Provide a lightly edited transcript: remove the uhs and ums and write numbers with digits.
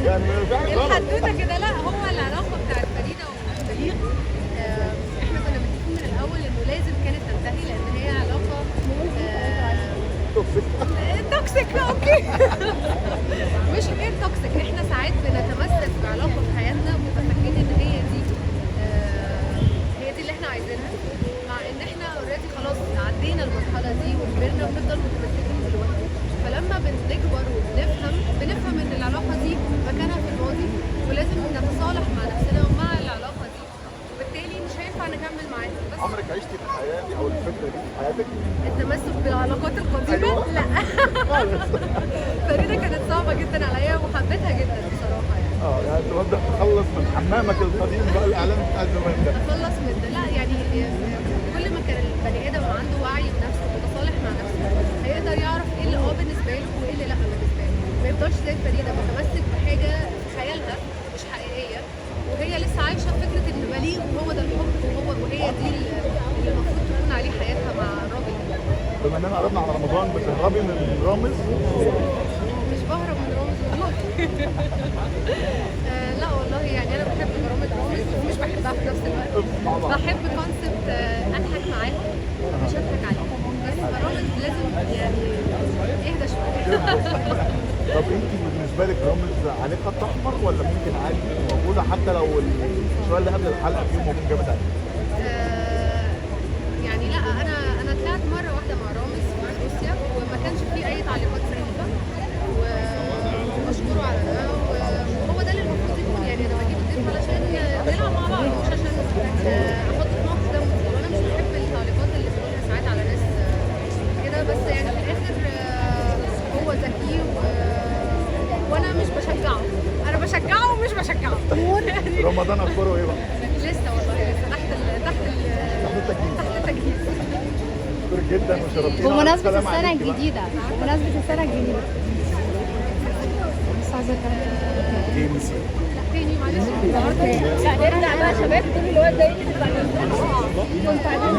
يعني الحدوته كده. لا، هو العلاقه بتاعت فريده وبليغ، احنا كنا متفقين من الاول انه لازم كانت تنتهي، لان هي علاقه توكسيك. اوكي. مش غير توكسيك، احنا ساعات بنتمسك بعلاقه في حياتنا متفكرين ان هي دي اللي احنا عايزينها، مع ان احنا اوريدي خلاص عدينا المرحله دي وكبرنا وبنفضل متمسكين دلوقتي. فلما بنكبر بنفهم ان العلاقه دي مكانها في الماضي، ولازم نتصالح مع نفسنا ومع العلاقه دي، وبالتالي مش هينفع نكمل معاها. بس عمرك عشتي في الحياه دي او الفكره دي في حياتك؟ التمسك بالعلاقات القديمه؟ أيوة. لا. فريده كانت صعبه جدا عليا وحبيتها جدا بصراحه يعني. يعني تبدا تخلص من حمامك القديم بقى الاعلام بتاع زمان ده. اتخلص من ده. لا يعني كل ما كان البني ادم عنده وعي بنفسه ومتصالح مع نفسه، هيقدر يعرف ايه اللي بالنسبه له وايه اللي لا بالنسبه له. ما يفضلش زي فريده متمسك بحاجه في خيالها مش حقيقيه، وهي لسه عايشه فكره ان بليغ وهو ده الحب وهي دي اللي المفروض تكون عليه حياتها مع الراجل. بما اننا قربنا على رمضان، بتهربي من رامز؟ مش بهرب من رامز والله. لا والله، يعني انا بحب برامج رامز ومش بحبها في نفس الوقت. بحب كونسبت اضحك معاهم مش اضحك عليهم، بس رامز لازم يعني اهدى شويه. طب انت بالنسبه لك رامز عليه خط احمر، ولا ممكن عادي موجوده حتى لو السؤال اللي قبل الحلقه فيه موجود جامد عليه؟ يعني لا، انا طلعت مره واحده مع رامز في روسيا وما كانش فيه اي تعليقات سخيفه، وبشكره على ده، وهو ده اللي المفروض يكون. يعني انا بجيب الضيف علشان نلعب مع بعض، مش عشان احط في موقف ده. وانا مش بحب التعليقات اللي بنقولها ساعات على ناس كده، بس يعني في الاخر هو ذكي وانا مش بشجعه. انا بشجعه ومش بشجعه. رمضان اخباره ايه بقى؟ لسه والله، لسه تحت التجهيز. شكرا جدا وشرفتينا. بمناسبة السنة الجديدة، بس عايزة ايه نسيت؟ لا تاني معلش. لا نرجع بقى شباب، كل الوقت ده كنت عايزين